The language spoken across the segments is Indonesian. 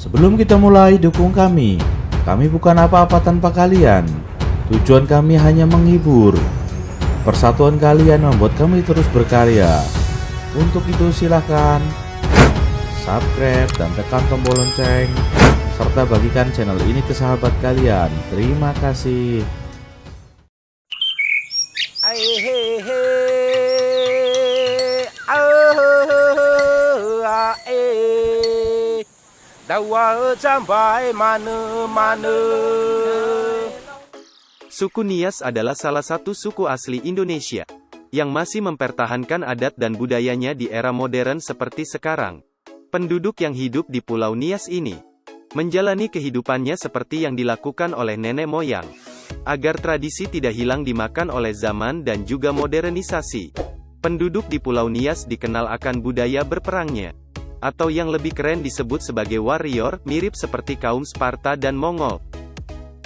Sebelum kita mulai, dukung kami. Kami bukan apa-apa tanpa kalian. Tujuan kami hanya menghibur. Persatuan kalian membuat kami terus berkarya. Untuk itu silahkan subscribe dan tekan tombol lonceng, serta bagikan channel ini ke sahabat kalian. Terima kasih. Suku Nias adalah salah satu suku asli Indonesia yang masih mempertahankan adat dan budayanya di era modern seperti sekarang. Penduduk yang hidup di Pulau Nias ini menjalani kehidupannya seperti yang dilakukan oleh nenek moyang, agar tradisi tidak hilang dimakan oleh zaman dan juga modernisasi. Penduduk di Pulau Nias dikenal akan budaya berperangnya, atau yang lebih keren disebut sebagai warrior, mirip seperti kaum Sparta dan Mongol.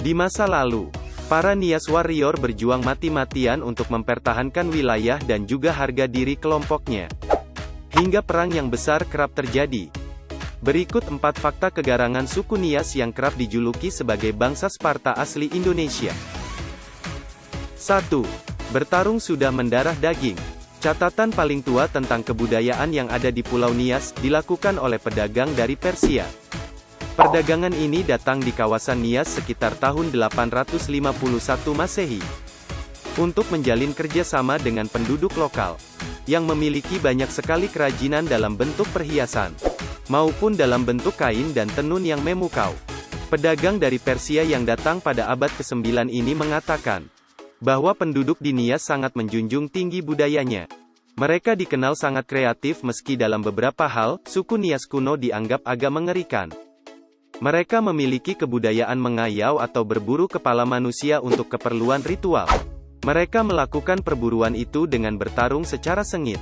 Di masa lalu, para Nias warrior berjuang mati-matian untuk mempertahankan wilayah dan juga harga diri kelompoknya. Hingga perang yang besar kerap terjadi. Berikut 4 fakta kegarangan suku Nias yang kerap dijuluki sebagai bangsa Sparta asli Indonesia. 1. Bertarung sudah mendarah daging. Catatan paling tua tentang kebudayaan yang ada di Pulau Nias dilakukan oleh pedagang dari Persia. Perdagangan ini datang di kawasan Nias sekitar tahun 851 Masehi. Untuk menjalin kerjasama dengan penduduk lokal, yang memiliki banyak sekali kerajinan dalam bentuk perhiasan, maupun dalam bentuk kain dan tenun yang memukau. Pedagang dari Persia yang datang pada abad ke-9 ini mengatakan, bahwa penduduk di Nias sangat menjunjung tinggi budayanya. Mereka dikenal sangat kreatif meski dalam beberapa hal, suku Nias kuno dianggap agak mengerikan. Mereka memiliki kebudayaan mengayau atau berburu kepala manusia untuk keperluan ritual. Mereka melakukan perburuan itu dengan bertarung secara sengit.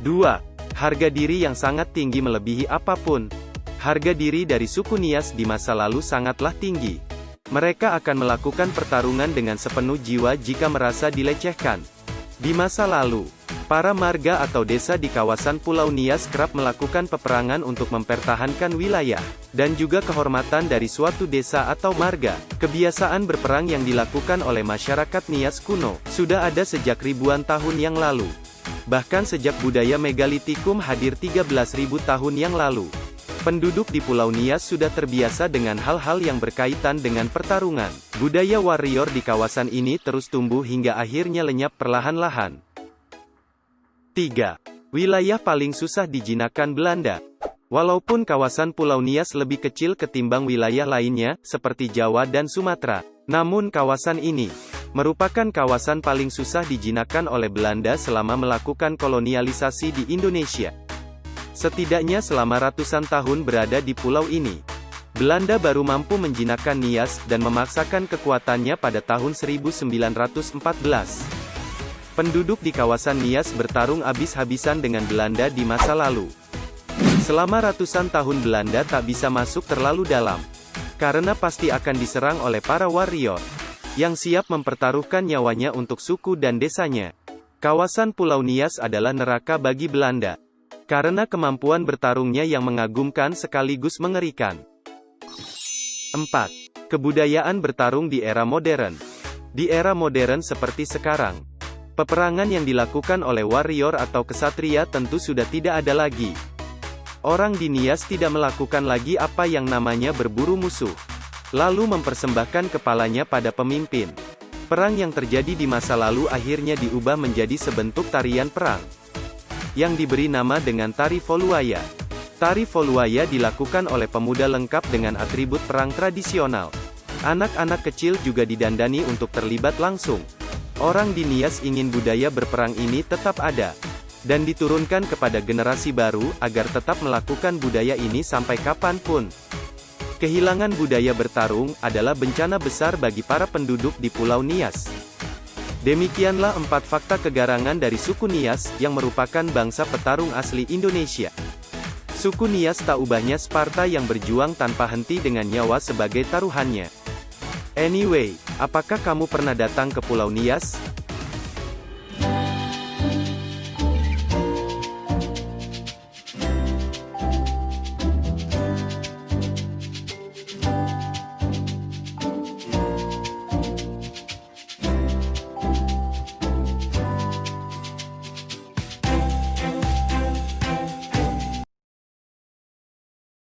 2. Harga diri yang sangat tinggi melebihi apapun. Harga diri dari suku Nias di masa lalu sangatlah tinggi. Mereka akan melakukan pertarungan dengan sepenuh jiwa jika merasa dilecehkan. Di masa lalu, para marga atau desa di kawasan Pulau Nias kerap melakukan peperangan untuk mempertahankan wilayah, dan juga kehormatan dari suatu desa atau marga. Kebiasaan berperang yang dilakukan oleh masyarakat Nias kuno, sudah ada sejak ribuan tahun yang lalu. Bahkan sejak budaya megalitikum hadir 13.000 tahun yang lalu. Penduduk di Pulau Nias sudah terbiasa dengan hal-hal yang berkaitan dengan pertarungan. Budaya warrior di kawasan ini terus tumbuh hingga akhirnya lenyap perlahan-lahan. 3. Wilayah paling susah dijinakkan Belanda. Walaupun kawasan Pulau Nias lebih kecil ketimbang wilayah lainnya, seperti Jawa dan Sumatera, namun kawasan ini merupakan kawasan paling susah dijinakkan oleh Belanda selama melakukan kolonialisasi di Indonesia. Setidaknya selama ratusan tahun berada di pulau ini, Belanda baru mampu menjinakkan Nias dan memaksakan kekuatannya pada tahun 1914. Penduduk di kawasan Nias bertarung habis-habisan dengan Belanda di masa lalu. Selama ratusan tahun Belanda tak bisa masuk terlalu dalam, karena pasti akan diserang oleh para warrior, yang siap mempertaruhkan nyawanya untuk suku dan desanya. Kawasan Pulau Nias adalah neraka bagi Belanda, karena kemampuan bertarungnya yang mengagumkan sekaligus mengerikan. 4. Kebudayaan bertarung di era modern. Di era modern seperti sekarang, peperangan yang dilakukan oleh warrior atau kesatria tentu sudah tidak ada lagi. Orang di Nias tidak melakukan lagi apa yang namanya berburu musuh, lalu mempersembahkan kepalanya pada pemimpin. Perang yang terjadi di masa lalu akhirnya diubah menjadi sebentuk tarian perang, yang diberi nama dengan Tari Voluaya. Tari Voluaya dilakukan oleh pemuda lengkap dengan atribut perang tradisional. Anak-anak kecil juga didandani untuk terlibat langsung. Orang di Nias ingin budaya berperang ini tetap ada, dan diturunkan kepada generasi baru, agar tetap melakukan budaya ini sampai kapanpun. Kehilangan budaya bertarung adalah bencana besar bagi para penduduk di Pulau Nias. Demikianlah 4 fakta kegarangan dari suku Nias, yang merupakan bangsa petarung asli Indonesia. Suku Nias tak ubahnya Sparta yang berjuang tanpa henti dengan nyawa sebagai taruhannya. Anyway, apakah kamu pernah datang ke Pulau Nias?